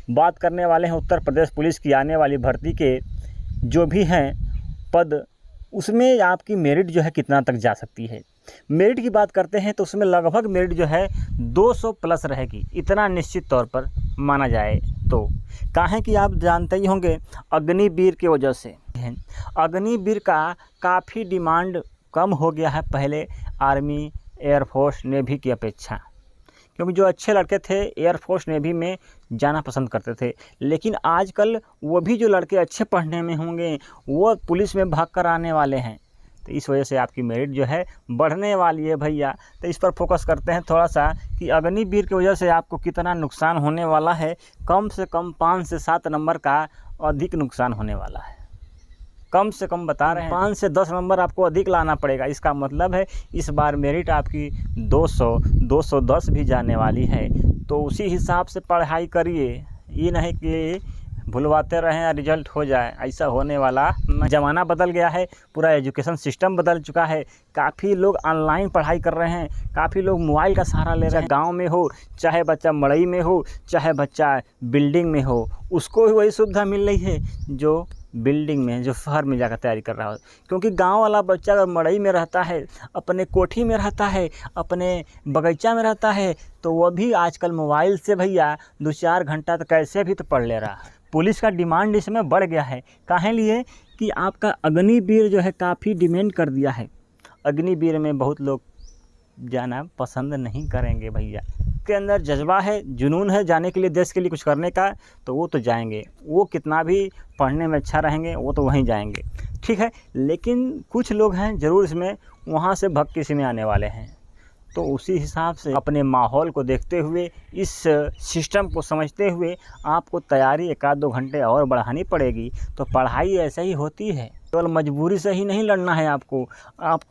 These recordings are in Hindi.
बात करने वाले हैं उत्तर प्रदेश पुलिस की आने वाली भर्ती के जो भी हैं पद, उसमें आपकी मेरिट जो है कितना तक जा सकती है। मेरिट की बात करते हैं तो उसमें लगभग मेरिट जो है 200 प्लस रहेगी, इतना निश्चित तौर पर माना जाए तो। काहे कि आप जानते ही होंगे अग्निवीर की वजह से अग्निवीर का काफ़ी डिमांड कम हो गया है पहले आर्मी, एयरफोर्स, नेवी की अपेक्षा, क्योंकि जो अच्छे लड़के थे एयरफोर्स नेवी में जाना पसंद करते थे। लेकिन आजकल वो भी जो लड़के अच्छे पढ़ने में होंगे वो पुलिस में भाग कर आने वाले हैं, तो इस वजह से आपकी मेरिट जो है बढ़ने वाली है भैया। तो इस पर फोकस करते हैं थोड़ा सा कि अग्निवीर की वजह से आपको कितना नुकसान होने वाला है। कम से कम 5 से 7 नंबर का अधिक नुकसान होने वाला है, कम से कम बता रहे हैं 5 से 10 नंबर आपको अधिक लाना पड़ेगा। इसका मतलब है इस बार मेरिट आपकी 200, 210 भी जाने वाली है। तो उसी हिसाब से पढ़ाई करिए, ये नहीं कि भुलवाते रहें या रिजल्ट हो जाए, ऐसा होने वाला। ज़माना बदल गया है, पूरा एजुकेशन सिस्टम बदल चुका है। काफ़ी लोग ऑनलाइन पढ़ाई कर रहे हैं, काफ़ी लोग मोबाइल का सहारा ले रहे हैं। गांव में हो, चाहे बच्चा मड़ई में हो, चाहे बच्चा बिल्डिंग में हो, उसको भी वही सुविधा मिल रही है जो बिल्डिंग में, जो शहर में जाकर तैयारी कर रहा हो। क्योंकि गांव वाला बच्चा अगर मड़ई में रहता है, अपने कोठी में रहता है, अपने बगीचा में रहता है, तो वह भी आजकल मोबाइल से भैया 2-4 घंटा तो कैसे भी तो पढ़ ले रहा है। पुलिस का डिमांड इसमें बढ़ गया है। काहे लिए कि आपका अग्निवीर जो है काफ़ी डिमांड कर दिया है। अग्निवीर में बहुत लोग जाना पसंद नहीं करेंगे भैया, के अंदर जज्बा है, जुनून है जाने के लिए, देश के लिए कुछ करने का, तो वो तो जाएंगे। वो कितना भी पढ़ने में अच्छा रहेंगे वो तो वहीं जाएंगे, ठीक है। लेकिन कुछ लोग हैं ज़रूर इसमें वहाँ से भग के इसमें आने वाले हैं। तो उसी हिसाब से अपने माहौल को देखते हुए, इस सिस्टम को समझते हुए आपको तैयारी 1-2 घंटे और बढ़ानी पड़ेगी। तो पढ़ाई ऐसे ही होती है, केवल मजबूरी से ही नहीं लड़ना है आपको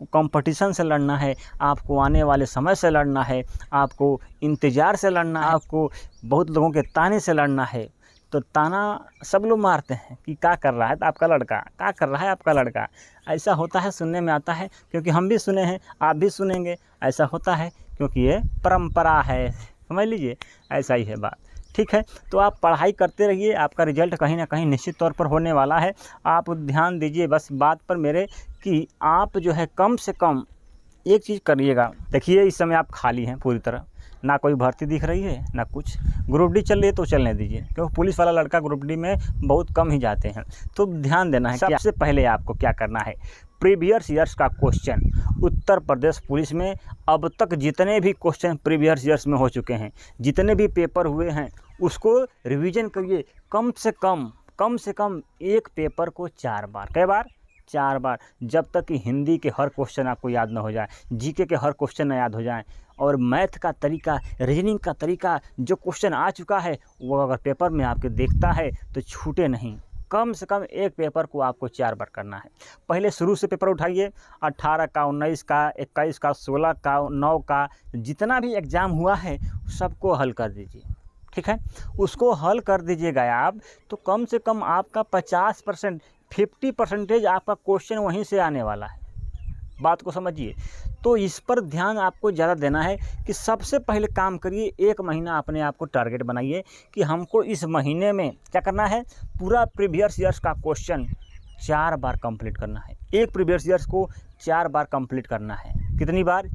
कंपटीशन से लड़ना है, आपको आने वाले समय से लड़ना है, आपको इंतज़ार से लड़ना है, आपको बहुत लोगों के ताने से लड़ना है। तो ताना सब लोग मारते हैं कि क्या कर रहा है आपका लड़का, क्या कर रहा है आपका लड़का, ऐसा होता है, सुनने में आता है। क्योंकि हम भी सुने हैं, आप भी सुनेंगे, ऐसा होता है क्योंकि ये परंपरा है, समझ लीजिए, ऐसा ही है बात, ठीक है। तो आप पढ़ाई करते रहिए, आपका रिजल्ट कहीं ना कहीं निश्चित तौर पर होने वाला है। आप ध्यान दीजिए बस बात पर मेरे कि आप जो है कम से कम एक चीज़ करिएगा। देखिए इस समय आप खाली हैं पूरी तरह, ना कोई भर्ती दिख रही है ना कुछ। ग्रुप डी चल रही है तो चलने दीजिए, क्योंकि पुलिस वाला लड़का ग्रुप डी में बहुत कम ही जाते हैं। तो ध्यान देना है। सबसे पहले आपको क्या करना है, प्रीवियस ईयर्स का क्वेश्चन उत्तर प्रदेश पुलिस में अब तक जितने भी क्वेश्चन प्रीवियस ईयर्स में हो चुके हैं, जितने भी पेपर हुए हैं, उसको रिवीजन करिए। कम से कम एक पेपर को 4 बार, कई बार 4 बार, जब तक कि हिंदी के हर क्वेश्चन आपको याद ना हो जाए, जीके के हर क्वेश्चन ना याद हो जाए, और मैथ का तरीका, रीजनिंग का तरीका, जो क्वेश्चन आ चुका है वो अगर पेपर में आपके देखता है तो छूटे नहीं। कम से कम एक पेपर को आपको 4 बार करना है। पहले शुरू से पेपर उठाइए, 18 का, 19 का, 21 का, 16 का, 9 का, जितना भी एग्ज़ाम हुआ है सबको हल कर दीजिए, ठीक है। उसको हल कर दीजिएगा आप, तो कम से कम आपका 50%, 50% आपका क्वेश्चन वहीं से आने वाला है। बात को समझिए। तो इस पर ध्यान आपको ज़्यादा देना है कि सबसे पहले काम करिए, 1 महीना अपने आप को टारगेट बनाइए कि हमको इस महीने में क्या करना है, पूरा प्रीवियस ईयर्स का क्वेश्चन 4 बार कंप्लीट करना है। एक प्रीवियस ईयर्स को 4 बार कंप्लीट करना है। कितनी बार?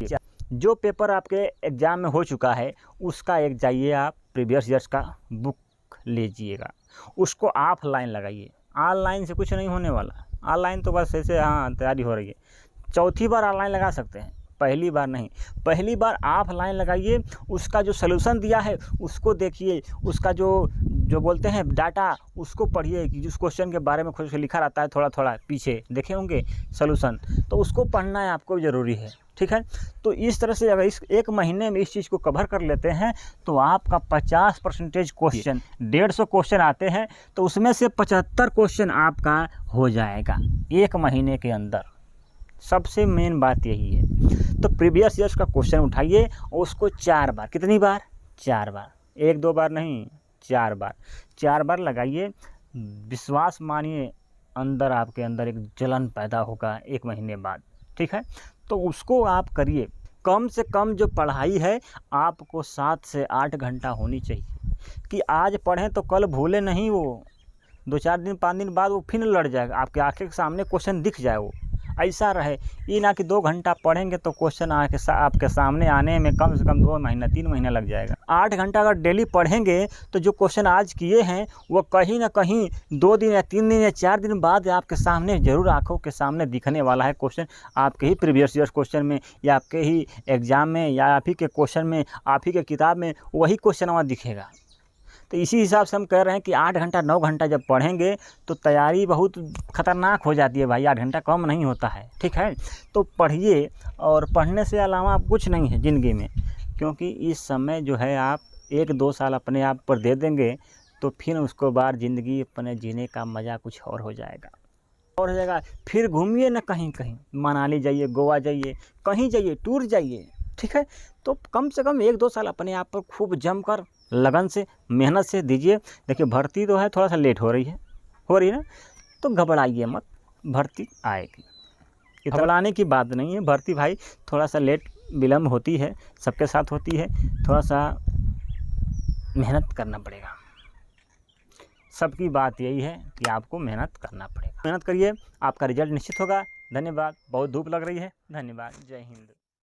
जो पेपर आपके एग्ज़ाम में हो चुका है उसका एक जाइए आप प्रीवियस ईयर्स का बुक लीजिएगा, उसको ऑफलाइन लगाइए। ऑनलाइन से कुछ नहीं होने वाला, ऑनलाइन तो बस ऐसे हाँ तैयारी हो रही है। चौथी बार ऑनलाइन लगा सकते हैं, पहली बार नहीं। पहली बार ऑफलाइन लगाइए, उसका जो सलूशन दिया है उसको देखिए, उसका जो बोलते हैं डाटा, उसको पढ़िए कि जिस क्वेश्चन के बारे में खुद से लिखा रहता है, थोड़ा थोड़ा पीछे देखे होंगे सलूशन, तो उसको पढ़ना है आपको, ज़रूरी है, ठीक है। तो इस तरह से अगर इस 1 महीने में इस चीज़ को कवर कर लेते हैं तो आपका 50% क्वेश्चन, 150 क्वेश्चन आते हैं तो उसमें से 75 क्वेश्चन आपका हो जाएगा 1 महीने के अंदर। सबसे मेन बात यही है। तो प्रीवियस ईयर्स का क्वेश्चन उठाइए और उसको 4 बार, कितनी बार? 4 बार, 1-2 बार नहीं, 4 बार, 4 बार लगाइए। विश्वास मानिए, अंदर आपके अंदर एक जलन पैदा होगा 1 महीने बाद, ठीक है। तो उसको आप करिए, कम से कम जो पढ़ाई है आपको 7 से 8 घंटा होनी चाहिए, कि आज पढ़ें तो कल भूले नहीं। वो 2-4 दिन 5 दिन बाद वो फिर लड़ जाएगा, आपके आंखें के सामने क्वेश्चन दिख जाए। वो ऐसा रहे, ये ना कि 2 घंटा पढ़ेंगे तो क्वेश्चन आपके सामने आने में कम से कम 2 महीना 3 महीना लग जाएगा। 8 घंटा अगर डेली पढ़ेंगे तो जो क्वेश्चन आज किए हैं वो कहीं ना कहीं 2 दिन या 3 दिन या 4 दिन बाद आपके सामने ज़रूर आंखों के सामने दिखने वाला है क्वेश्चन, आपके ही प्रीवियस ईयर क्वेश्चन में या आपके ही एग्ज़ाम में या आप ही के क्वेश्चन में, आप ही के किताब में वही क्वेश्चन वहाँ दिखेगा। तो इसी हिसाब से हम कह रहे हैं कि 8 घंटा 9 घंटा जब पढ़ेंगे तो तैयारी बहुत ख़तरनाक हो जाती है भाई। 8 घंटा कम नहीं होता है, ठीक है। तो पढ़िए, और पढ़ने से अलावा कुछ नहीं है ज़िंदगी में, क्योंकि इस समय जो है आप 1-2 साल अपने आप पर दे देंगे तो फिर उसको बाद ज़िंदगी अपने जीने का मज़ा कुछ और हो जाएगा, और हो जाएगा। फिर घूमिए ना कहीं कहीं, मनाली जाइए, गोवा जाइए, कहीं जाइए, टूर जाइए, ठीक है। तो कम से कम 1-2 साल अपने आप पर खूब जमकर लगन से मेहनत से दीजिए। देखिए भर्ती तो है थोड़ा सा लेट हो रही है ना, तो घबराइए मत, भर्ती आएगी। घबराने की बात नहीं है, भर्ती भाई थोड़ा सा लेट विलम्ब होती है, सबके साथ होती है, थोड़ा सा मेहनत करना पड़ेगा। सबकी बात यही है कि आपको मेहनत करना पड़ेगा। मेहनत करिए, आपका रिजल्ट निश्चित होगा। धन्यवाद। बहुत धूप लग रही है, धन्यवाद। जय हिंद।